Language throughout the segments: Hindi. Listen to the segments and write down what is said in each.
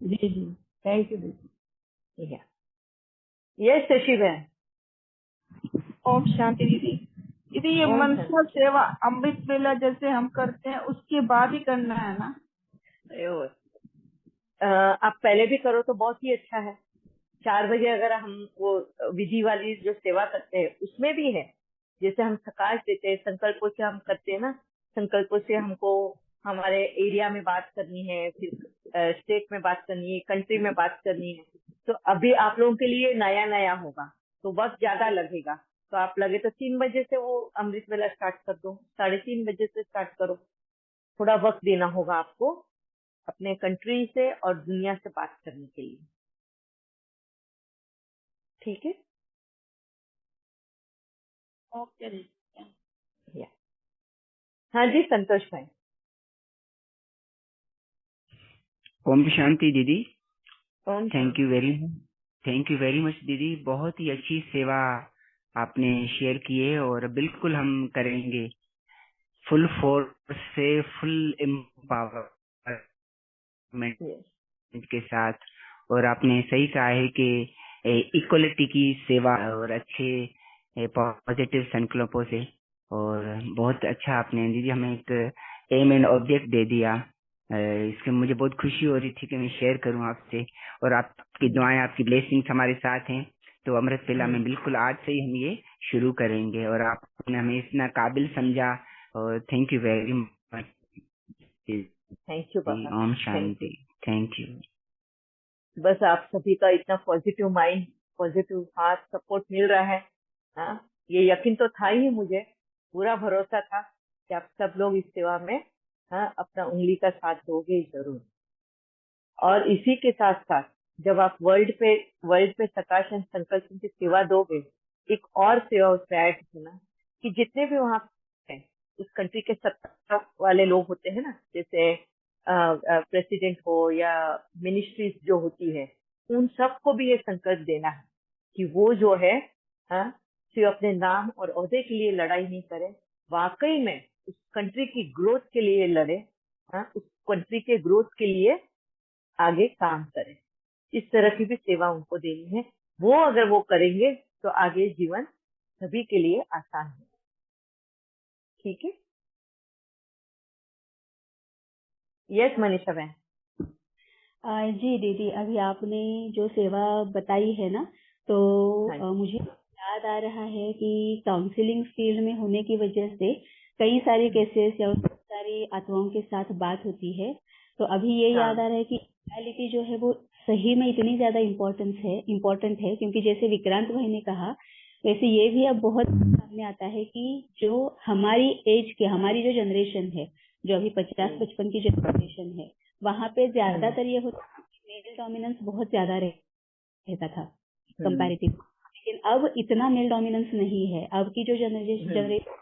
जी जी, थैंक यू दीदी। यस शशि बहन। ओम शांति दीदी। दीदी ये ओम मनसा शांति। सेवा अमृत वेला जैसे हम करते हैं उसके बाद ही करना है ना? आप पहले भी करो तो बहुत ही अच्छा है। 4 बजे अगर हम वो विधि वाली जो सेवा करते हैं उसमें भी है, जैसे हम सकाश देते हैं, संकल्पों से हम करते हैं ना, संकल्पों से हमको हमारे एरिया में बात करनी है, फिर स्टेट में बात करनी है, कंट्री में बात करनी है। तो अभी आप लोगों के लिए नया नया होगा तो वक्त ज्यादा लगेगा, तो आप लगे तो 3 बजे से वो अमृत वेला स्टार्ट कर दो, 3:30 बजे से स्टार्ट करो। थोड़ा वक्त देना होगा आपको अपने कंट्री से और दुनिया से बात करने के लिए, ठीक है? ओके दीदी। या हाँ जी संतोष भाई। ओम शांति दीदी। ओम थैंक यू शांति। वेरी मच दीदी, बहुत ही अच्छी सेवा आपने शेयर की है और बिल्कुल हम करेंगे फुल फोर्स से, फुल एम्पावरमेंट Yes. के साथ। और आपने सही कहा है कि इक्वलिटी की सेवा और अच्छे पॉजिटिव संकल्पों से, और बहुत अच्छा आपने दीदी हमें एक एम एंड ऑब्जेक्ट दे दिया। इसके मुझे बहुत खुशी हो रही थी कि मैं शेयर करूं आपसे, और आपकी दुआएं, आपकी ब्लेसिंग्स हमारे साथ हैं। तो अमृत वेला में बिल्कुल आज से ही हम ये शुरू करेंगे, और आपने हमें इतना काबिल समझा, और thank you very much. Thank you बाबा, ओम थैंक यू। शांति। Thank you. बस आप सभी का इतना positive mind, positive heart support मिल रहा है। हाँ, ये यकीन तो था ही, मुझे पूरा भरोसा था कि आप सब लोग इस सेवा में अपना उंगली का साथ दोगे ही जरूर। और इसी के साथ साथ जब आप वर्ल्ड पे सकाश एंड संकल्प की सेवा दोगे, एक और सेवा उसमें ऐड होना कि जितने भी वहाँ हैं उस कंट्री के सत्ता वाले लोग होते हैं ना, जैसे प्रेसिडेंट हो या मिनिस्ट्रीज जो होती है, उन सबको भी ये संकल्प देना है कि वो जो है सिर्फ अपने नाम और ओहदे के लिए लड़ाई नहीं करे, वाकई में उस कंट्री की ग्रोथ के लिए लड़े, उस कंट्री के ग्रोथ के लिए आगे काम करें। इस तरह की भी सेवा उनको देनी है। वो अगर वो करेंगे तो आगे जीवन सभी के लिए आसान है। ठीक है? यस मनीषा बहन। जी दीदी, अभी आपने जो सेवा बताई है ना, तो हाँ मुझे याद आ रहा है कि काउंसलिंग फील्ड में होने की वजह से कई सारे केसेस या बहुत सारी आत्माओं के साथ बात होती है। तो अभी ये हाँ याद आ रहा है कि इक्वालिटी जो है वो सही में इतनी ज्यादा इम्पोर्टेंट है, क्योंकि जैसे विक्रांत भाई ने कहा, वैसे ये भी अब बहुत सामने आता है कि जो हमारी एज के, हमारी जो जनरेशन है, जो अभी 50-55 की जनरेशन है, वहां पे ज्यादातर ये होता है कि मेल डोमिनेंस बहुत ज्यादा रहता था कंपैरेटिव। लेकिन अब इतना मेल डोमिनेंस नहीं है। अब की जो जनरेशन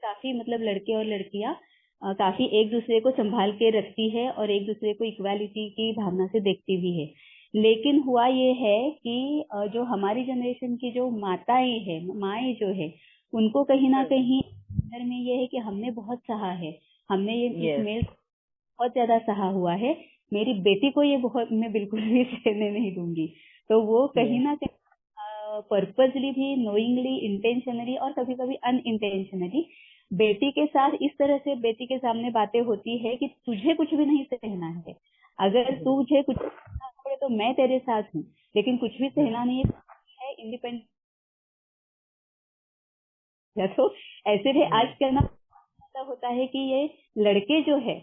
काफी, मतलब लड़के और लड़कियां काफी एक दूसरे को संभाल के रखती है और एक दूसरे को इक्वालिटी की भावना से देखती भी है। लेकिन हुआ ये है कि जो हमारी जनरेशन की जो माताएं है, माएँ जो है, उनको कहीं ना कहीं अंदर में ये है कि हमने बहुत सहा है, हमने ये इस मेल बहुत ज्यादा सहा हुआ है, मेरी बेटी को ये बहुत, मैं बिल्कुल भी सहने नहीं दूंगी। तो वो कहीं ना कहीं पर्पसली भी, नोइंगली, इंटेंशनली और कभी कभी अनइंटेंशनली बेटी के साथ इस तरह से बेटी के सामने बातें होती है कि तुझे कुछ भी नहीं सहना है, अगर तुझे कुछ सहना पड़े तो मैं तेरे साथ हूँ, लेकिन कुछ भी सहना नहीं है, इंडिपेंडेंट। तो ऐसे भी आजकल ना ऐसा होता है कि ये लड़के जो है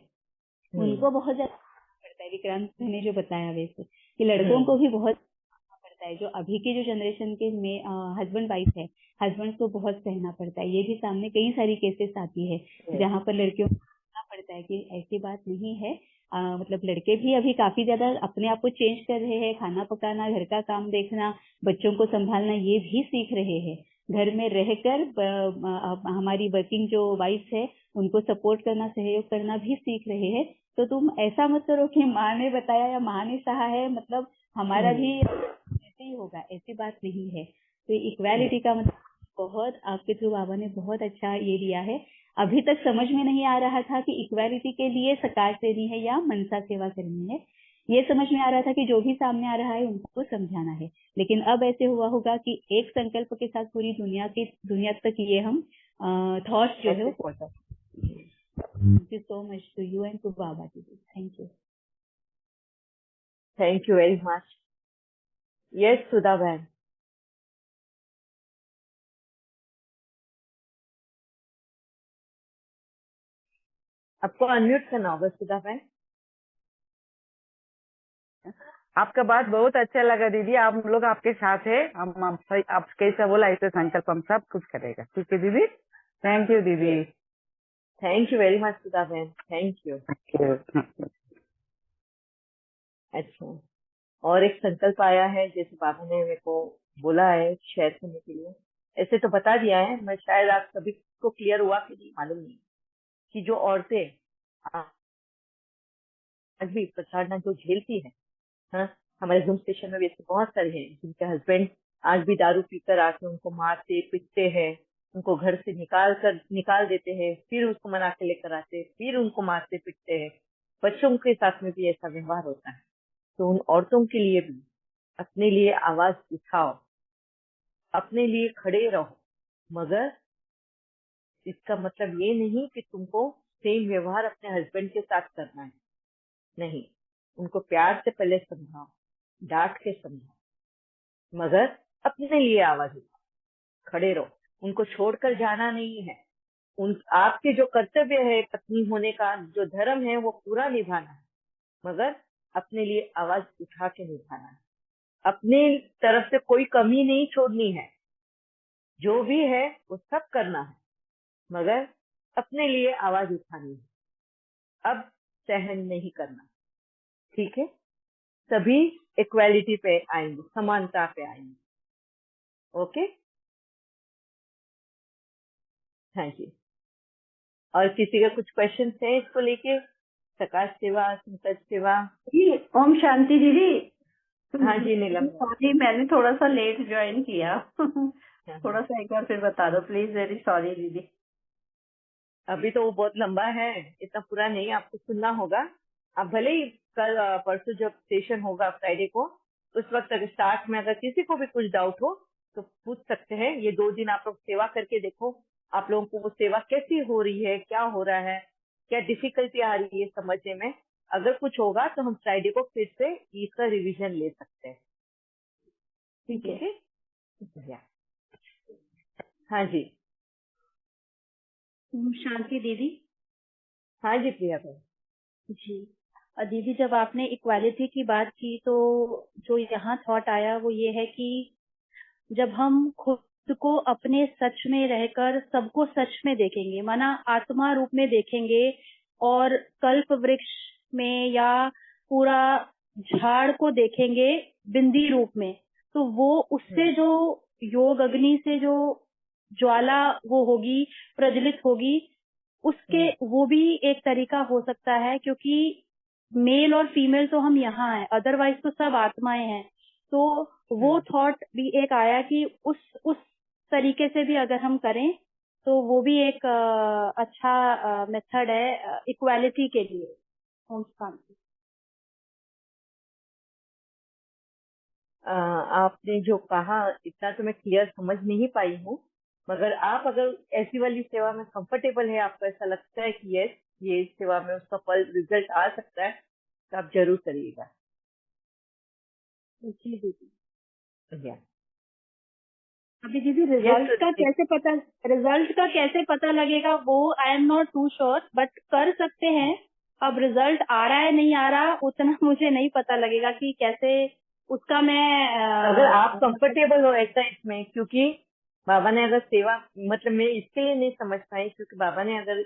उनको बहुत ज्यादा पड़ता है। विक्रांत ने जो बताया वैसे कि लड़कों को भी बहुत पड़ता है, जो अभी की जो जनरेशन के में हस्बैंड वाइफ है, हस्बैंड को बहुत सहना पड़ता है। ये भी सामने कई सारी केसेस आती है जहाँ पर लड़कियों को सहना पड़ता है कि ऐसी बात नहीं है। मतलब लड़के भी अभी काफी ज्यादा अपने आप को चेंज कर रहे हैं, खाना पकाना, घर का काम देखना, बच्चों को संभालना, ये भी सीख रहे हैं। घर में रहकर हमारी वर्किंग जो वाइफ है उनको सपोर्ट करना, सहयोग करना भी सीख रहे हैं। तो तुम ऐसा मत करो कि माँ ने बताया या माँ ने सहा है, मतलब हमारा भी ऐसे ही होगा, ऐसी बात नहीं है। तो इक्वालिटी का मतलब बहुत आपके थ्रू बाबा ने बहुत अच्छा ये दिया है। अभी तक समझ में नहीं आ रहा था कि इक्वालिटी के लिए सकाश देनी है या मनसा सेवा करनी है, ये समझ में आ रहा था कि जो भी सामने आ रहा है उनको समझाना है, लेकिन अब ऐसे हुआ होगा कि एक संकल्प के साथ पूरी दुनिया तक ये हम थॉट्स जो है वो पहुंचा। Thank you so much to you and to बाबा जी। Thank you. Thank you very much. Yes Sudha बहन। आपको अनम्यूट करना होगा सुधा बहन। आपका बात बहुत अच्छा लगा दीदी, आप लोग आपके साथ है, हम आप कैसा बोला ऐसे संकल्प हम सब कुछ करेगा। ठीक है दीदी, थैंक यू दीदी। थैंक यू वेरी मच सुधा बहन, थैंक यू। अच्छा, और एक संकल्प आया है जैसे बाबा ने मेरे को बोला है शेयर करने के लिए। ऐसे तो बता दिया है, मैं शायद आप सभी को क्लियर हुआ कि नहीं मालूम नहीं, कि जो औरतें आज भी प्रताड़ना जो झेलती है, हाँ, हमारे जूम स्टेशन में वैसे बहुत सारे हैं जिनके हस्बैंड आज भी दारू पीकर आके उनको मारते पीटते हैं, उनको घर से निकाल देते हैं, फिर उसको मना के लेकर आते, फिर उनको मारते पीटते हैं, बच्चों के साथ में भी ऐसा व्यवहार होता है। तो उन औरतों के लिए भी अपने लिए आवाज उठाओ, अपने लिए खड़े रहो, मगर इसका मतलब ये नहीं कि तुमको सेम व्यवहार अपने हस्बैंड के साथ करना है, नहीं। उनको प्यार से पहले समझाओ, डांट के समझाओ, मगर अपने लिए आवाज उठाओ, खड़े रहो। उनको छोड़कर जाना नहीं है। आपके जो कर्तव्य है पत्नी होने का, जो धर्म है वो पूरा निभाना है, मगर अपने लिए आवाज उठा के निभाना है। अपने तरफ से कोई कमी नहीं छोड़नी है, जो भी है वो सब करना है, मगर अपने लिए आवाज उठानी है। अब सहन नहीं करना, ठीक है? सभी इक्वालिटी पे आएंगे, समानता पे आएंगे। ओके, हाँ जी। और किसी का कुछ क्वेश्चन है इसको लेके? प्रकाश सेवा, संकल्प सेवा। जी, ओम शांति दीदी। हाँ जी नीलम। सॉरी, मैंने थोड़ा सा लेट ज्वाइन किया। हाँ, थोड़ा सा एक बार फिर बता दो प्लीज, वेरी सॉरी दीदी। अभी तो वो बहुत लंबा है, इतना पूरा नहीं, आपको सुनना होगा। आप भले ही कल परसों जब सेशन होगा फ्राइडे को, उस वक्त अगर स्टार्ट में अगर किसी को भी कुछ डाउट हो तो पूछ सकते हैं। ये 2 दिन आप लोग सेवा करके देखो, आप लोगों को वो सेवा कैसी हो रही है, क्या हो रहा है, क्या डिफिकल्टी आ रही है समझने में। अगर कुछ होगा तो हम फ्राइडे को फिर से इसका रिविजन ले सकते हैं, ठीक है। ठीक है? हाँ जी। ओम शांति दीदी। हाँ जी प्रिया भाई। जी, दीदी जब आपने इक्वालिटी की बात की तो जो यहाँ थॉट आया वो ये है कि जब हम खुद को अपने सच में रहकर सबको सच में देखेंगे, माना आत्मा रूप में देखेंगे, और कल्प वृक्ष में या पूरा झाड़ को देखेंगे बिंदी रूप में, तो वो उससे जो योग अग्नि से जो ज्वाला वो होगी, प्रज्वलित होगी, उसके वो भी एक तरीका हो सकता है, क्योंकि मेल और फीमेल तो हम यहाँ हैं, अदरवाइज तो सब आत्माएं हैं। तो वो थॉट भी एक आया कि उस तरीके से भी अगर हम करें तो वो भी एक अच्छा मेथड है इक्वालिटी के लिए। ओम शांति। आपने जो कहा इतना तो मैं क्लियर समझ नहीं पाई हूँ, मगर आप अगर ऐसी वाली सेवा में कंफर्टेबल है, आपको ऐसा लगता है कि यस ये सेवा में उसका फल रिजल्ट आ सकता है, तो आप जरूर करिएगा। जी दीदी। या अभी दीदी रिजल्ट का कैसे पता लगेगा वो I am not too sure, but कर सकते हैं। अब रिजल्ट आ रहा है नहीं आ रहा उतना मुझे नहीं पता लगेगा कि कैसे उसका मैं अगर आप कंफर्टेबल हो ऐसा इसमें, क्योंकि बाबा ने अगर सेवा, मतलब मैं इसके लिए नहीं समझ पाई क्योंकि बाबा ने अगर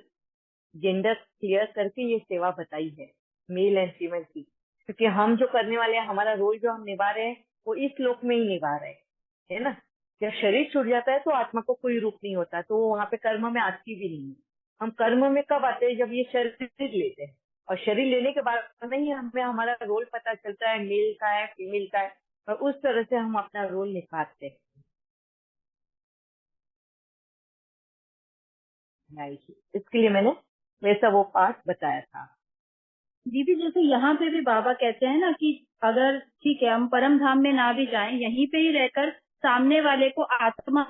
जेंडर क्लियर करके ये सेवा बताई है मेल एंड फीमेल की, क्योंकि हम जो करने वाले हैं, हमारा रोल जो हम निभा रहे हैं वो इस लोक में ही निभा रहे हैं, है ना? जब शरीर छूट जाता है तो आत्मा को कोई रूप नहीं होता, तो वहां पे कर्म में आती भी नहीं है। हम कर्म में कब आते हैं? जब ये शरीर लेते हैं, और शरीर लेने के बाद में ही हमें हमारा रोल पता चलता है, मेल का है फीमेल का है, और उस तरह से हम अपना रोल निभाते हैं। इसके लिए मैंने वैसा वो पार्ट बताया था। दीदी जैसे यहाँ पे भी बाबा कहते हैं ना कि अगर ठीक है हम परम धाम में ना भी जाएं, यहीं पे ही रहकर सामने वाले को आत्मा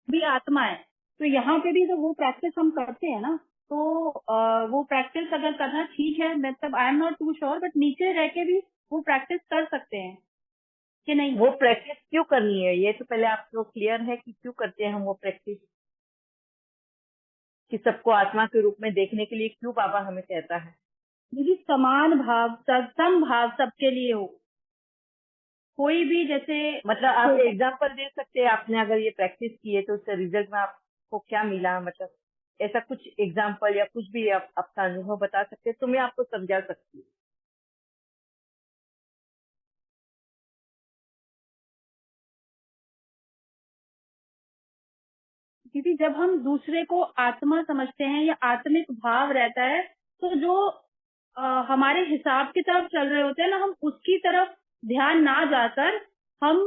भी आत्मा है, तो यहाँ पे भी तो वो प्रैक्टिस हम करते हैं ना, तो वो प्रैक्टिस अगर करना ठीक है, मतलब I am not too sure, but नीचे रह के भी वो प्रैक्टिस कर सकते हैं कि नहीं? वो प्रैक्टिस क्यों करनी है, ये तो पहले आपको क्लियर है कि क्यों करते हैं हम वो प्रैक्टिस, कि सबको आत्मा के रूप में देखने के लिए क्यों बाबा हमें कहता है? दीदी समान भाव, सम भाव सबके लिए हो, कोई भी जैसे मतलब आप एग्जाम्पल दे सकते हैं, आपने अगर ये प्रैक्टिस की है तो उससे रिजल्ट में आपको क्या मिला, मतलब ऐसा कुछ एग्जाम्पल या कुछ भी आप आपका अनुभव बता सकते हैं तो मैं आपको समझा सकती हूँ। दीदी जब हम दूसरे को आत्मा समझते हैं या आत्मिक भाव रहता है, तो जो हमारे हिसाब किताब चल रहे होते हैं ना, हम उसकी तरफ ध्यान ना जाकर हम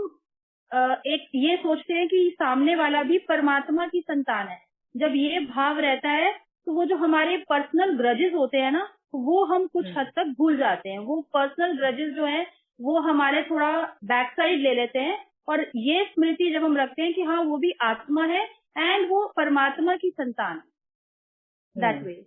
एक ये सोचते हैं कि सामने वाला भी परमात्मा की संतान है। जब ये भाव रहता है तो वो जो हमारे पर्सनल ग्रजेस होते हैं ना, वो हम कुछ हद तक भूल जाते हैं। वो पर्सनल ग्रजेस जो हैं वो हमारे थोड़ा बैक साइड ले लेते हैं, और ये स्मृति जब हम रखते हैं कि हाँ वो भी आत्मा है एंड वो परमात्मा की संतान, that way.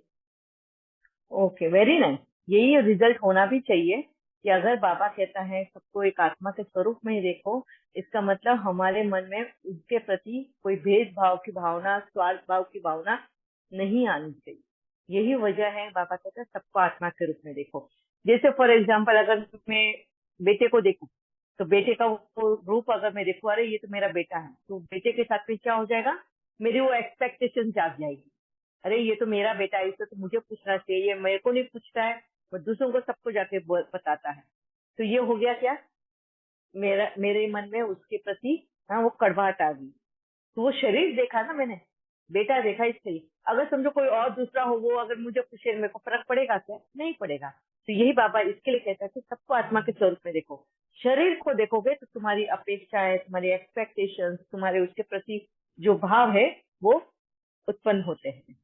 Okay, very nice. यही रिजल्ट होना भी चाहिए कि अगर बाबा कहता है सबको एक आत्मा के स्वरूप में ही देखो, इसका मतलब हमारे मन में उसके प्रति कोई भेदभाव की भावना, स्वार्थ भाव की भावना नहीं आनी चाहिए। यही वजह है बाबा कहता है सबको आत्मा के रूप में देखो। जैसे फॉर एग्जाम्पल अगर मैं बेटे को देखूं तो बेटे का वो रूप अगर मैं देखूं, अरे ये तो मेरा बेटा है, तो बेटे के साथ में क्या हो जाएगा, मेरी वो एक्सपेक्टेशन जाग जाएगी, अरे ये तो मेरा बेटा है, इसे तो मुझे पूछना चाहिए, ये मेरे को नहीं पूछता है, वो दूसरों को सबको जाके बताता है। तो ये हो गया क्या, मेरे मन में उसके प्रति हाँ वो कड़वाहट आ गई। तो वो शरीर देखा ना मैंने, बेटा देखा इससे ही। अगर समझो कोई और दूसरा हो, वो अगर मुझे पूछे, मेरे को फर्क पड़ेगा क्या? नहीं पड़ेगा। तो यही बाबा इसके लिए कहता है कि सबको आत्मा के स्वरूप में देखो। शरीर को देखोगे तो तुम्हारी अपेक्षाएं, तुम्हारी एक्सपेक्टेशंस, तुम्हारे उसके प्रति जो भाव है वो उत्पन्न होते हैं।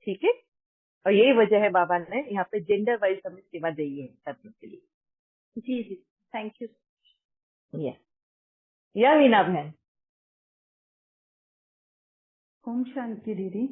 ठीक है, और यही वजह है बाबा ने यहाँ पे जेंडर वाइज हमें सेवा दी है करने के लिए। जी जी, थैंक यू। या वीना बहन। ओम शांति दीदी।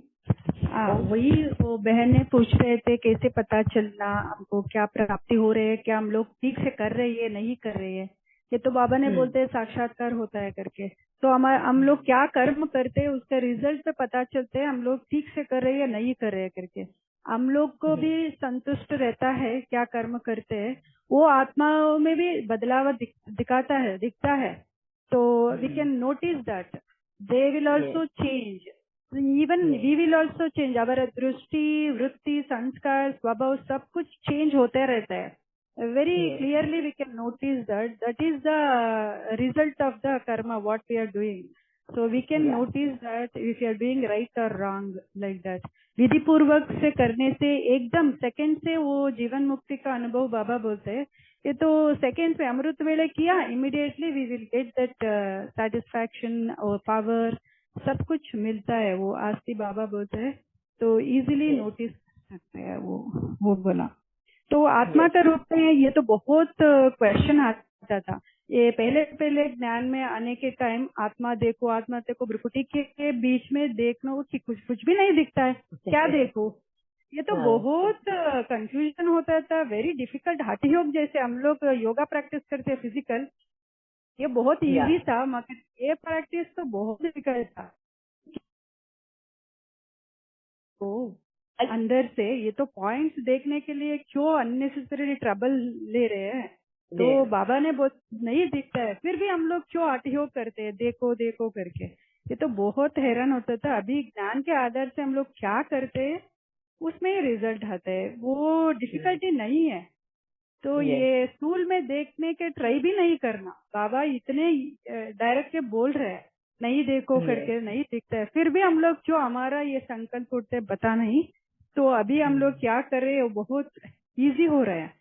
वही वो बहन ने पूछ रहे थे कैसे पता चलना हमको क्या प्राप्ति हो रही है, क्या हम लोग ठीक से कर रहे हैं नहीं कर रहे हैं। ये तो बाबा ने बोलते हैं साक्षात्कार होता है करके, तो हम लोग क्या कर्म करते हैं उसके रिजल्ट पे पता चलते हैं हम लोग ठीक से कर रहे हैं या नहीं कर रहे हैं करके। हम लोग को भी संतुष्ट रहता है क्या कर्म करते हैं, वो आत्माओं में भी बदलाव दिखता है। तो we can notice that they will also change, even we will also change, our दृष्टि, वृत्ति, संस्कार, स्वभाव सब कुछ चेंज होते रहता है। very clearly we can notice that is the result of the karma what we are doing, so we can notice that if you are doing right or wrong, like that। विधि पूर्वक से करने से एकदम सेकंड से वो जीवन मुक्ति का अनुभव बाबा बोलते हैं। ये तो सेकेंड पे अमृत वेले किया, immediately we will get that satisfaction और पावर, सब कुछ मिलता है। वो आस्ती बाबा बोलते हैं, तो इजीली नोटिस कर सकते हैं वो बोला। तो आत्मा का रूप में ये तो बहुत क्वेश्चन आता था। ये पहले ज्ञान में आने के टाइम आत्मा देखो भ्रुकुटी के बीच में देखना कि कुछ भी नहीं दिखता है, क्या देखो, ये तो बहुत कंफ्यूजन होता था, वेरी डिफिकल्ट। हठ योग जैसे हम लोग योगा प्रैक्टिस करते हैं फिजिकल, ये बहुत इजी था, मगर ये प्रैक्टिस तो बहुत डिफिकल्ट था। तो अंदर से ये तो पॉइंट्स देखने के लिए क्यों अननेसेसरी ट्रबल ले रहे हैं। तो बाबा ने बहुत नहीं दिखता है, फिर भी हम लोग क्यों हठ योग करते हैं देखो करके। ये तो बहुत हैरान होता था। अभी ज्ञान के आधार से हम लोग क्या करते हैं उसमें ही रिजल्ट आता है, वो डिफिकल्टी नहीं है। तो ये स्कूल में देखने के ट्राई भी नहीं करना, बाबा इतने डायरेक्ट बोल रहे हैं नहीं देखो करके, नहीं दिखता है, फिर भी हम लोग जो हमारा ये संकल्प उठते बता नहीं। तो अभी हम लोग क्या कर रहे हैं वो बहुत इजी हो रहा है,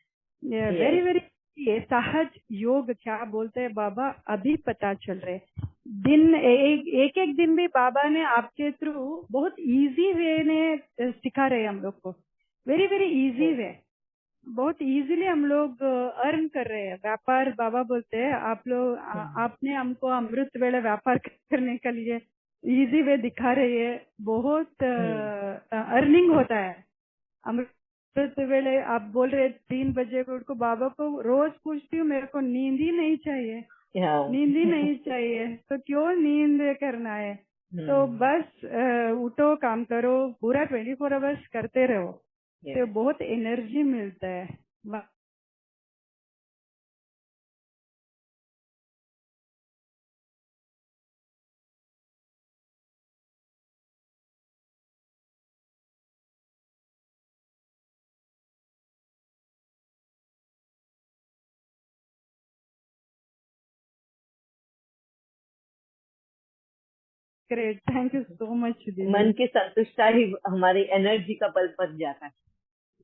वेरी वेरी। ये सहज योग क्या बोलते हैं बाबा, अभी पता चल रहे दिन एक दिन भी बाबा ने आपके थ्रू बहुत इजी वे ने सिखा रहे हम लोग को। वेरी वेरी इजी वे, बहुत इजीली हम लोग अर्न कर रहे हैं। व्यापार बाबा बोलते हैं आप लोग आपने हमको अमृत वेले व्यापार करने के लिए इजी वे दिखा रही है, बहुत अर्निंग होता है। अमृत वेले आप बोल रहे 3 बजे को उनको, बाबा को रोज पूछती हूँ मेरे को नींद ही नहीं चाहिए, नींद ही नहीं चाहिए, तो क्यों नींद करना है, तो बस उठो काम करो, पूरा 24 आवर्स करते रहो, तो बहुत एनर्जी मिलता है। Great, thank you so much दीदी। मन की संतुष्टता ही हमारी एनर्जी का बल बन जाता है।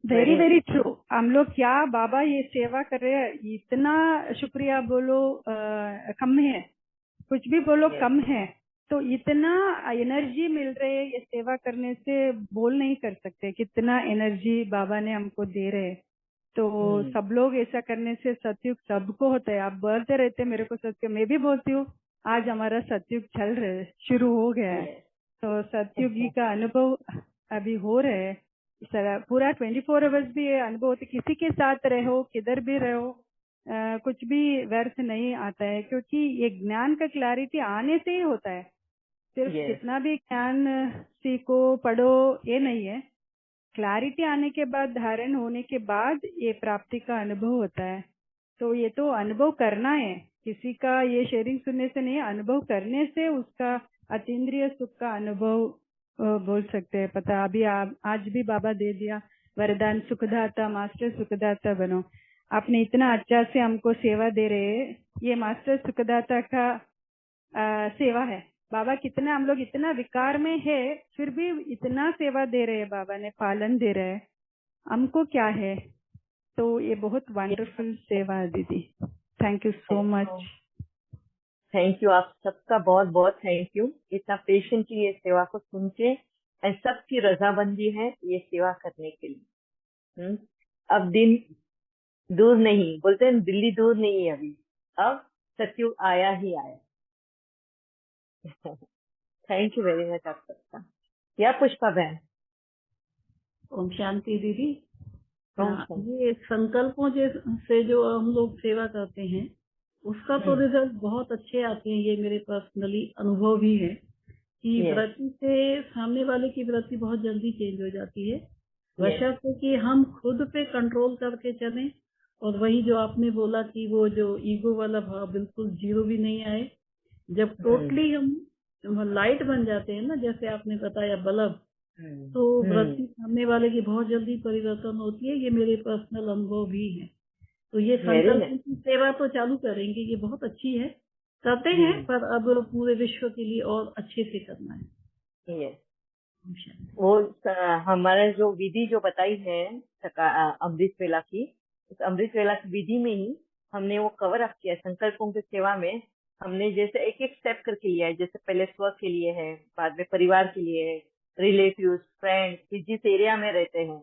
Very very true. हम लोग क्या बाबा ये सेवा कर रहे हैं, इतना शुक्रिया बोलो कम है, कुछ भी बोलो कम है, तो इतना एनर्जी मिल रही है ये सेवा करने से, बोल नहीं कर सकते कितना एनर्जी बाबा ने हमको दे रहे। तो सब लोग ऐसा करने से सतयुग सबको होता है। आप बोलते रहते मेरे को सतयुग, मैं भी बोलती हूँ आज हमारा सतयुग चल रहा है, शुरू हो गया है, तो सतयुगी का अनुभव अभी हो रहा है। पूरा 24 आवर्स भी अनुभव होते, किसी के साथ रहो किधर भी रहो, कुछ भी व्यर्थ नहीं आता है, क्योंकि ये ज्ञान का क्लैरिटी आने से ही होता है। सिर्फ कितना भी ज्ञान सीखो पढ़ो ये नहीं है, क्लैरिटी आने के बाद, धारण होने के बाद ये प्राप्ति का अनुभव होता है। तो ये तो अनुभव करना है, किसी का ये शेयरिंग सुनने से नहीं, अनुभव करने से उसका अतीन्द्रिय सुख का अनुभव बोल सकते हैं। पता अभी आज भी बाबा दे दिया वरदान, सुखदाता मास्टर सुखदाता बनो। आपने इतना अच्छा से हमको सेवा दे रहे हैं, ये मास्टर सुखदाता का सेवा है। बाबा कितना, हम लोग इतना विकार में है फिर भी इतना सेवा दे रहे हैं, बाबा ने पालन दे रहे हैं, हमको क्या है। तो ये बहुत वंडरफुल सेवा है दीदी, thank you so much. Thank you, आप सबका बहुत बहुत थैंक यू, इतना पेशेंटली ये सेवा को सुन के, और सबकी रजामंदी है ये सेवा करने के लिए। अब दिन दूर नहीं, बोलते हैं दिल्ली दूर नहीं है अभी, अब सतयुग आया ही आया। थैंक यू वेरी मच आप सबका। या पुष्पा बहन। ओम शांति दीदी। ये संकल्पों से जो हम लोग सेवा करते हैं उसका तो रिजल्ट बहुत अच्छे आते हैं, ये मेरे पर्सनली अनुभव भी है कि वृत्ति से सामने वाले की वृत्ति बहुत जल्दी चेंज हो जाती है, बशर्ते कि हम खुद पे कंट्रोल करके चलें। और वही जो आपने बोला कि वो जो ईगो वाला भाव बिल्कुल जीरो भी नहीं आए, जब टोटली हम लाइट बन जाते हैं ना, जैसे आपने बताया बल्ब, तो वृत्ति सामने वाले की बहुत जल्दी परिवर्तन होती है, ये मेरे पर्सनल अनुभव भी है। तो ये संकल्प की सेवा तो चालू करेंगे, ये बहुत अच्छी है, करते हैं, पर अब पूरे विश्व के लिए और अच्छे से करना है। वो हमारा जो विधि जो बताई है अमृत वेला की, उस अमृत वेला की विधि में ही हमने वो कवर अप किया। संकल्पों की सेवा में हमने जैसे एक एक स्टेप करके लिया है, जैसे पहले स्व के लिए है, बाद में परिवार के लिए है, रिलेटिव फ्रेंड्स, जिस एरिया में रहते हैं,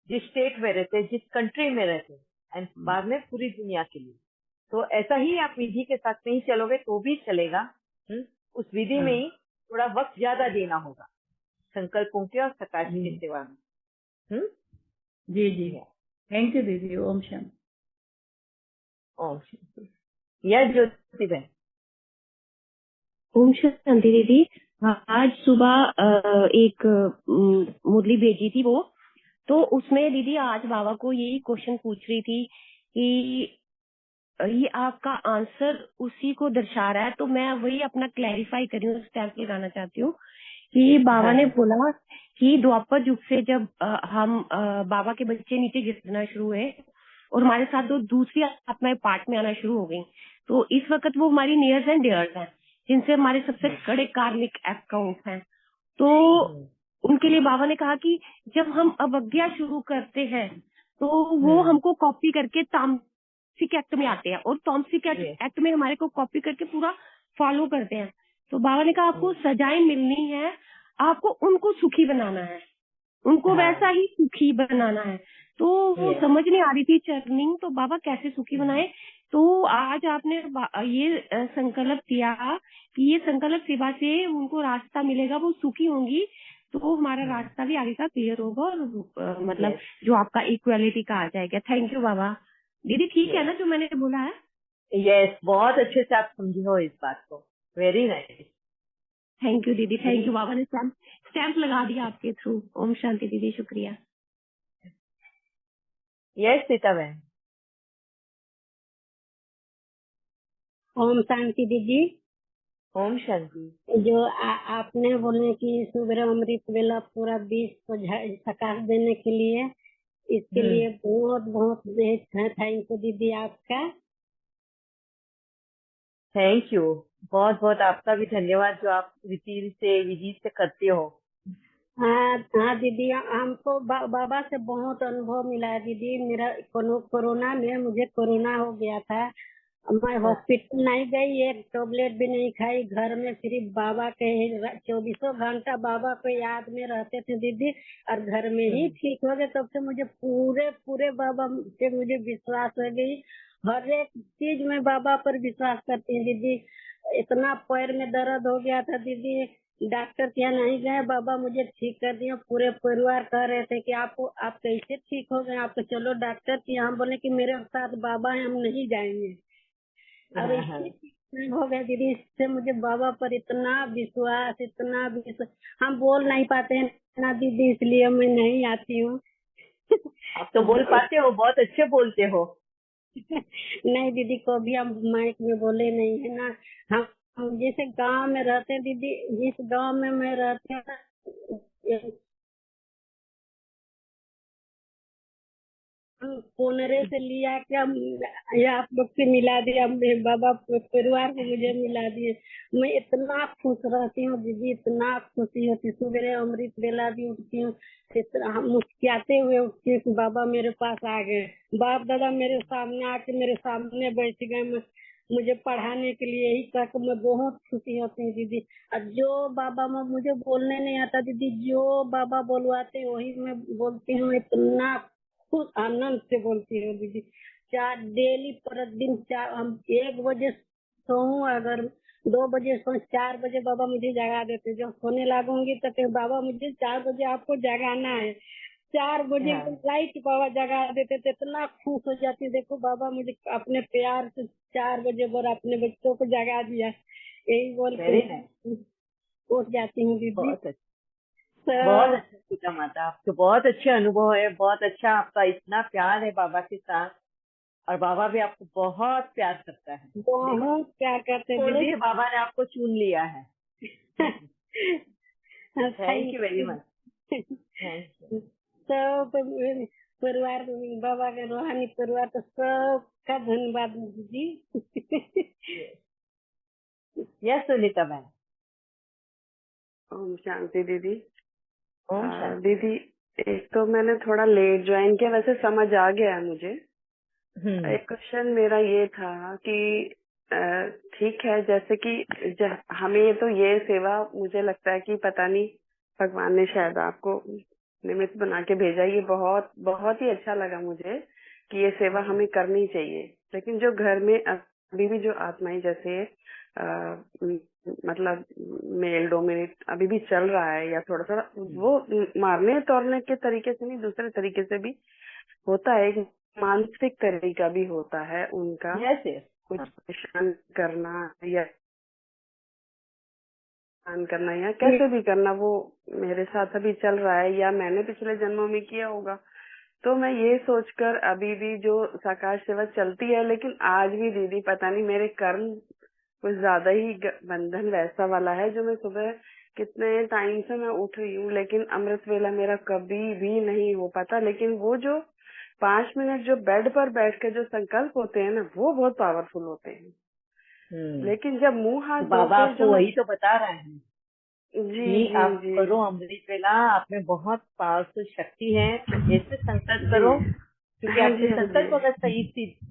जिस स्टेट में रहते हैं, जिस कंट्री में रहते हैं, एंड बाद में पूरी दुनिया के लिए। तो ऐसा ही आप विधि के साथ नहीं चलोगे तो भी चलेगा। उस विधि में ही थोड़ा वक्त ज्यादा देना होगा संकल्पों के और सकाश की सेवा में। जी जी, थैंक यू दीदी। ओम शांति। ओम शांति। या ज्योति बहन। ओम शांति दीदी। आज सुबह एक मुरली भेजी थी वो, तो उसमें दीदी आज बाबा को यही क्वेश्चन पूछ रही थी कि ये आपका आंसर उसी को दर्शा रहा है, तो मैं वही अपना क्लैरिफाई कर रही हूँ, स्टैम्प लगाना चाहती हूँ कि बाबा ने बोला कि द्वापर युग से जब हम बाबा के बच्चे नीचे गिरना शुरू हुए और हमारे साथ जो दूसरी आत्माएं पार्ट में आना शुरू हो गई, तो इस वक्त वो हमारी नियर्स एंड डियर्स हैं, जिनसे हमारे सबसे कड़े कार्मिक अकाउंट हैं। तो उनके लिए बाबा ने कहा कि जब हम अवज्ञा शुरू करते हैं तो वो हमको कॉपी करके तामसिक एक्ट में आते हैं, और तामसिक एक्ट में हमारे को कॉपी करके पूरा फॉलो करते हैं। तो बाबा ने कहा आपको सजाएं मिलनी है, आपको उनको सुखी बनाना है। उनको हाँ वैसा ही सुखी बनाना है। तो वो yes, समझ नहीं आ रही थी चर्निंग, तो बाबा कैसे सुखी बनाए। तो आज आपने ये संकल्प किया कि ये संकल्प सेवा से उनको रास्ता मिलेगा, वो सुखी होंगी, तो हमारा रास्ता भी आगे का क्लियर होगा और मतलब yes, जो आपका इक्वालिटी का आ जाएगा। थैंक यू बाबा। दीदी ठीक है yes, ना जो मैंने बोला है? yes, बहुत अच्छे से आप समझे हो इस बात को। Very nice. थैंक यू दीदी, थैंक यू। बाबा ने स्टैम्प लगा दिया आपके थ्रू। ओम शांति दीदी, शुक्रिया। यस सीता बहन। ओम शांति दीदी। ओम शांति। जो आपने बोले कि सुबह अमृत वेला पूरा विश्व को सकाश देने के लिए, इसके लिए बहुत बहुत थैंक यू दीदी आपका। थैंक यू, बहुत बहुत आपका भी धन्यवाद जो आप विधि से करते हो। हाँ हाँ दीदी, हमको बाबा से बहुत अनुभव मिला है दीदी। मेरा कोरोना में मुझे कोरोना हो गया था। मैं हॉस्पिटल नहीं गई, एक टैबलेट भी नहीं खाई, घर में सिर्फ बाबा के 24 घंटा बाबा को याद में रहते थे दीदी, और घर में ही ठीक हो गए। तब से मुझे पूरे बाबा पे मुझे विश्वास हो गई। हर एक चीज में बाबा पर विश्वास करती हूँ दीदी। इतना पैर में दर्द हो गया था दीदी, डॉक्टर के यहाँ नहीं गए, बाबा मुझे ठीक कर दिया। पूरे परिवार कह रहे थे कि आप कैसे ठीक हो गए, आप तो चलो डॉक्टर के यहाँ। बोले कि मेरे साथ बाबा है, हम नहीं जाएंगे। और इससे हो गया दीदी। इससे मुझे बाबा पर इतना विश्वास हम बोल नहीं पाते हैं ना दीदी, इसलिए मैं नहीं आती हूँ। आप तो बोल पाते हो, बहुत अच्छे बोलते हो। नहीं दीदी, कभी हम माइक में बोले नहीं है ना। हम जैसे गांव में रहते हैं दीदी, जिस गांव में मैं रहती हूँ, कोनरे से लिया के हम आप लोग से मिला दिया, बाबा परिवार को मुझे मिला दिए। मैं इतना खुश रहती हूँ दीदी, इतना खुशी होती। सुबह अमृत बेला भी उठती हूँ, मुस्कुराते हुए उठती हूँ, बाबा मेरे पास आ गए। बाप दादा मेरे सामने आके मेरे सामने बैठ गए, मुझे पढ़ाने के लिए। यही कहकर मैं बहुत खुशी होती हूँ दीदी। और जो बाबा मुझे बोलने नहीं आता दीदी, जो बाबा बोलवाते वही मैं बोलती हूँ। इतना खुद आनंद से बोलती हूँ दीदी। डेली प्रतिदिन हम 1 बजे सोऊं, अगर 2 बजे सो, 4 बजे बाबा मुझे जगा देते। जब सोने लगूंगी तो बाबा मुझे 4 बजे आपको जगाना है, 4 बजे लाइट बाबा जगा देते थे। इतना खुश हो जाती। देखो बाबा मुझे अपने प्यार से 4 बजे पर अपने बच्चों को जगा दिया, यही बोल के उठ जाती हूँ दीदी। बहुत अच्छा सीता माता, आपके बहुत अच्छे अनुभव है, बहुत अच्छा आपका इतना प्यार है बाबा के साथ, और बाबा भी आपको बहुत प्यार करता है, बहुत प्यार करते हैं। बाबा ने आपको चुन लिया है। Thank you very much. Thank you. सब परिवार, बाबा का रूहानी परिवार, तो सबका धन्यवाद दीदी। यस सुनीता बहन। ओम शांति दीदी। दीदी एक तो मैंने थोड़ा लेट ज्वाइन किया, वैसे समझ आ गया है मुझे। एक क्वेश्चन मेरा ये था कि ठीक है, जैसे कि हमें तो ये सेवा, मुझे लगता है कि पता नहीं भगवान ने शायद आपको निमित्त बना के भेजा। ये बहुत बहुत ही अच्छा लगा मुझे कि ये सेवा हमें करनी चाहिए। लेकिन जो घर में अभी भी जो आत्माएं जैसे मतलब मेल डोमिनेट अभी भी चल रहा है, या थोड़ा थोड़ा वो मारने तोड़ने के तरीके से नहीं, दूसरे तरीके से भी होता है, एक मानसिक तरीका भी होता है उनका। कुछ परेशान करना या कैसे भी करना, वो मेरे साथ अभी चल रहा है, या मैंने पिछले जन्मों में किया होगा। तो मैं ये सोचकर अभी भी जो साकार सेवा चलती है, लेकिन आज भी दीदी पता नहीं मेरे कर्म कुछ ज्यादा ही बंधन वैसा वाला है, जो मैं सुबह कितने टाइम से मैं उठ रही हूँ, लेकिन अमृत वेला मेरा कभी भी नहीं हो पाता। लेकिन वो जो 5 मिनट जो बेड पर बैठ के जो संकल्प होते हैं ना, वो बहुत पावरफुल होते हैं। लेकिन जब मुंह हाथ बाबा आपको वही तो बता रहे हैं जी, आप करो अमृत वेला, आप में बहुत पावरफुल शक्ति है, ऐसे संकल्प करो, क्योंकि आपके संकल्प अगर सही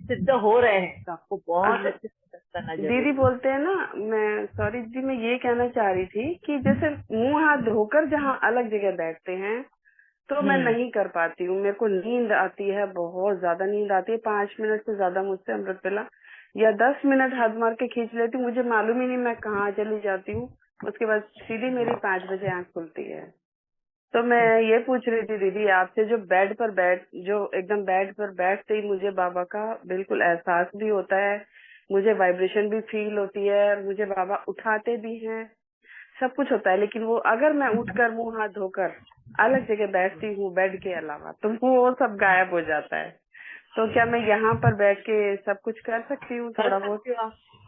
सिद्ध हो रहे हैं तो आपको बहुत अच्छे करना जरूरी। दीदी बोलते हैं ना, मैं सॉरी दीदी, मैं ये कहना चाह रही थी कि जैसे मुंह हाथ धोकर जहाँ अलग जगह बैठते हैं, तो मैं नहीं कर पाती हूँ। मेरे को नींद आती है, बहुत ज्यादा नींद आती है। 5 मिनट से ज्यादा मुझसे अमृत वेला या 10 मिनट हाथ मार के खींच लेती हूँ, मुझे मालूम ही नहीं मैं कहाँ चली जाती हूँ। उसके बाद सीधी मेरी 5 बजे आंख खुलती है। तो मैं ये पूछ रही थी दीदी आपसे, जो एकदम बेड पर बैठते ही मुझे बाबा का बिल्कुल एहसास भी होता है, मुझे वाइब्रेशन भी फील होती है, मुझे बाबा उठाते भी हैं, सब कुछ होता है, लेकिन वो अगर मैं उठकर मुंह हाथ धोकर अलग जगह बैठती हूँ बेड के अलावा, तो वो सब गायब हो जाता है। तो क्या मैं यहाँ पर बैठ के सब कुछ कर सकती हूँ? थोड़ा बहुत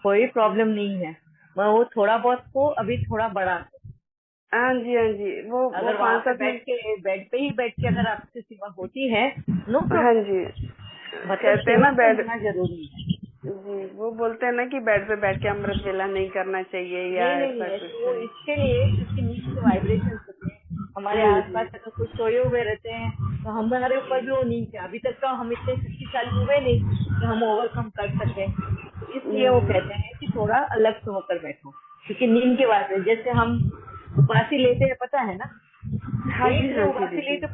कोई प्रॉब्लम नहीं है। मैं वो थोड़ा बहुत को अभी थोड़ा बढ़ा, हाँ जी हाँ जी, वो अगर 5-7 मिनट बेड पे ही बैठ के अगर आपसे सेवा होती है, नो हाँ प्रॉब्लम। जी, मतलब कहते हैं ना सेवा बेड करना जरूरी है। जी, वो बोलते हैं ना कि बेड पे बैठ के अमृत वेला नहीं करना चाहिए या नहीं, ऐसा ऐसे वो कुछ। इसके लिए क्योंकि नीचे के वाइब्रेशन होते हैं हमारे आसपास, अगर कुछ सोए हुए रहते हैं तो हमारे ऊपर भी वो नीचे, अभी तक तो हम इतने शक्तिशाली हुए नहीं कि हम ओवरकम कर सके, इसलिए वो कहते हैं कि थोड़ा अलग से होकर बैठो, क्योंकि नींद के वास्ते जैसे हम उपासी लेते हैं, पता है ना, हाँ एक जी ने हाँ जी उबासी ली दीदी। तो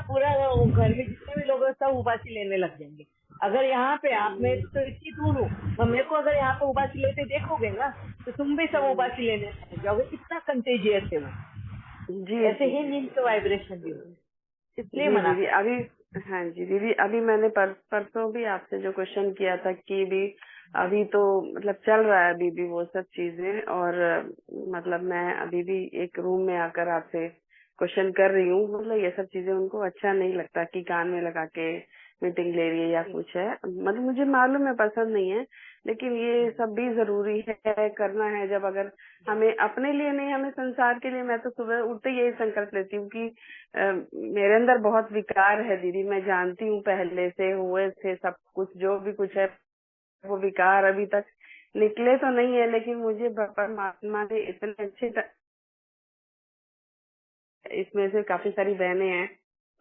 पूरा वो घर में जितने भी लोग हैं सब उबासी लेने लग जाएंगे। अगर यहाँ पे आप, मैं तो इतनी दूर हूँ, तो मेरे को अगर यहाँ पे उबासी लेते देखोगे ना तो तुम भी सब उबासी लेने लग जाओगे, कितना कंटेजियस है वो। जी ऐसे जी ही नींद का वाइब्रेशन भी होता है, इसलिए जी मना दीदी, कर। अभी हाँ जी दीदी, अभी मैंने परसों भी आपसे जो क्वेश्चन किया था कि भी अभी तो मतलब चल रहा है अभी भी वो सब चीजें, और मतलब मैं अभी भी एक रूम में आकर आपसे क्वेश्चन कर रही हूँ। मतलब ये सब चीजें उनको अच्छा नहीं लगता कि कान में लगा के मीटिंग ले रही है या कुछ है, मतलब मुझे मालूम है पसंद नहीं है, लेकिन ये सब भी जरूरी है, करना है। जब अगर हमें अपने लिए नहीं, हमें संसार के लिए, मैं तो सुबह उठते यही संकल्प लेती हूँ कि मेरे अंदर बहुत विकार है दीदी, मैं जानती हूँ पहले से हुए थे सब कुछ, जो भी कुछ है वो विकार अभी तक निकले तो नहीं है, लेकिन मुझे परमात्मा ने इतने अच्छे इसमें से काफी सारी बहनें हैं,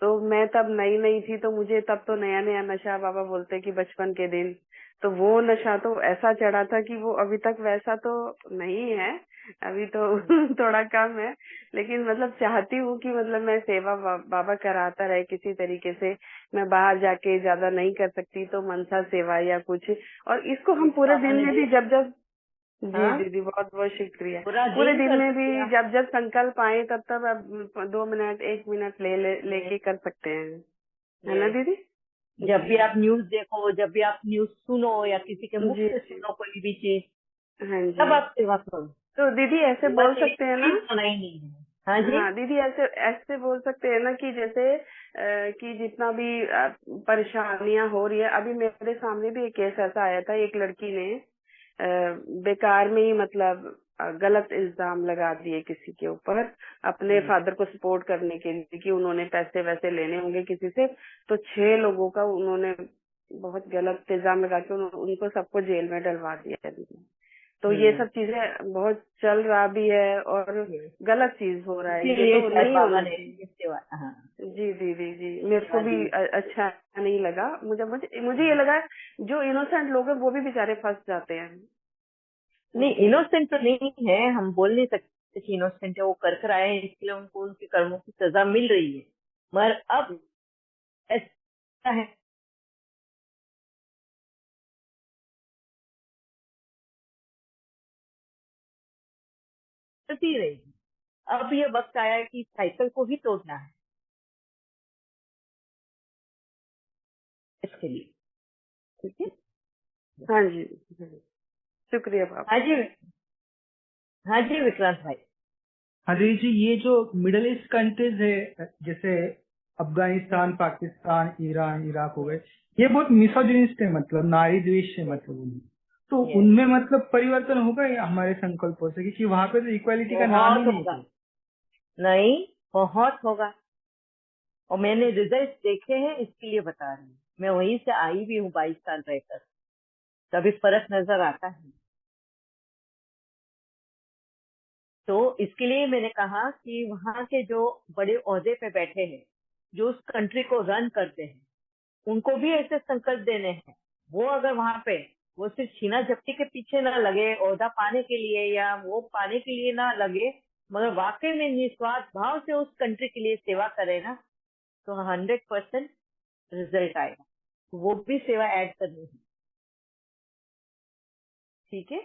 तो मैं तब नई नई थी, तो मुझे तब तो नया नया नशा, बाबा बोलते कि बचपन के दिन, तो वो नशा तो ऐसा चढ़ा था कि वो अभी तक वैसा तो नहीं है, अभी तो थोड़ा कम है, लेकिन मतलब चाहती हूँ कि मतलब मैं सेवा बाबा कराता रहे किसी तरीके से। मैं बाहर जाके ज्यादा नहीं कर सकती, तो मनसा सेवा या कुछ, और इसको हम पूरे दिन में भी जब जब जी दीदी बहुत बहुत शुक्रिया, पूरे दिन में भी जब जब संकल्प आए तब तब अब 2 मिनट 1 मिनट लेके कर सकते हैं, है ना दीदी? जब भी आप न्यूज देखो, जब भी आप न्यूज सुनो या किसी के मुख जी से सुनो कोई भी चीज, हाँ तब जी, आप सेवा करो। तो दीदी ऐसे बोल सकते हैं ना? सुनाई नहीं है। हाँ जी, हाँ दीदी, ऐसे ऐसे बोल सकते हैं ना कि जैसे कि जितना भी परेशानियां हो रही है, अभी मेरे सामने भी एक केस ऐसा आया था, एक लड़की ने बेकार में ही मतलब गलत इल्जाम लगा दिए किसी के ऊपर, अपने फादर को सपोर्ट करने के लिए कि उन्होंने पैसे वैसे लेने होंगे किसी से, तो 6 लोगों का उन्होंने बहुत गलत इल्जाम लगा के उनको सबको जेल में डलवा दिया दीदी। तो ये सब चीजें बहुत चल रहा भी है और गलत चीज हो रहा है, ये तो नहीं होना चाहिए। जी दीदी जी, मेरे को भी अच्छा नहीं लगा, मुझे ये लगा जो इनोसेंट लोग हैं वो भी बेचारे फंस जाते हैं। नहीं इनोसेंट तो नहीं है, हम बोल नहीं सकते कि इनोसेंट है, वो कर आए हैं इसलिए उनको उनके कर्मों की सजा मिल रही है, मगर अब ऐसा है चलती रहेगी। अब ये वक्त आया है कि साइकिल को ही तोड़ना है इसके लिए। ठीक है, हाँ जी, शुक्रिया बाबा। हाँ जी विक्रांत भाई। हाँ जी, ये जो मिडिल ईस्ट कंट्रीज है जैसे अफगानिस्तान, पाकिस्तान, ईरान, इराक हो गए, ये बहुत मिसोजिनिस्ट है, मतलब नारी द्वेष है, मतलब तो उनमें मतलब परिवर्तन होगा या हमारे संकल्पों से, क्योंकि वहाँ पे तो इक्वालिटी का नाम ही नहीं है। नहीं, बहुत होगा, और मैंने रिजल्ट देखे हैं इसके लिए बता रही हूँ। मैं वहीं से आई भी हूँ 22 साल रहकर, तभी फर्क नजर आता है। तो इसके लिए मैंने कहा कि वहाँ के जो बड़े ओहदे पे बैठे हैं, जो उस कंट्री को रन करते हैं, उनको भी ऐसे संकल्प देने हैं। वो अगर वहाँ पे वो सिर्फ छीना झपटी के पीछे ना लगे, ओहदा पाने के लिए या वो पाने के लिए ना लगे, मगर वाकई में निस्वार्थ भाव से उस कंट्री के लिए सेवा करे ना, तो 100% रिजल्ट आएगा। तो वो भी सेवा ऐड करनी है, ठीक है।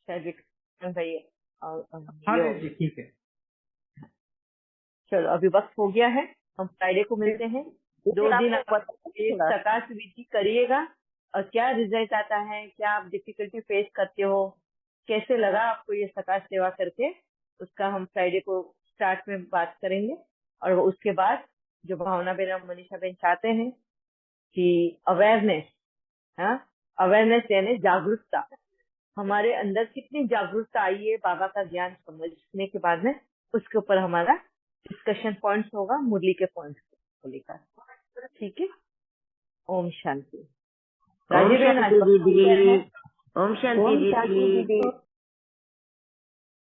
शायद विक्रम भाई हाँ दीदी ठीक है। चलो अभी वक्त हो गया है, हम फ्राइडे को मिलते हैं। 2 दिन आप प्रकाश विधि करिएगा और क्या रिजल्ट आता है, क्या आप डिफिकल्टी फेस करते हो, कैसे लगा आपको ये सकाश सेवा करके, उसका हम फ्राइडे को स्टार्ट में बात करेंगे। और उसके बाद जो भावना बेन और मनीषा बेन चाहते हैं कि अवेयरनेस, अवेयरनेस यानी जागरूकता, हमारे अंदर कितनी जागरूकता आई है बाबा का ज्ञान समझने के बाद में, उसके ऊपर हमारा डिस्कशन पॉइंट्स होगा, मुरली के पॉइंट्स को लेकर, ठीक है। ओम शांति। ओम शांति दीदी। ओम शांति दीदी।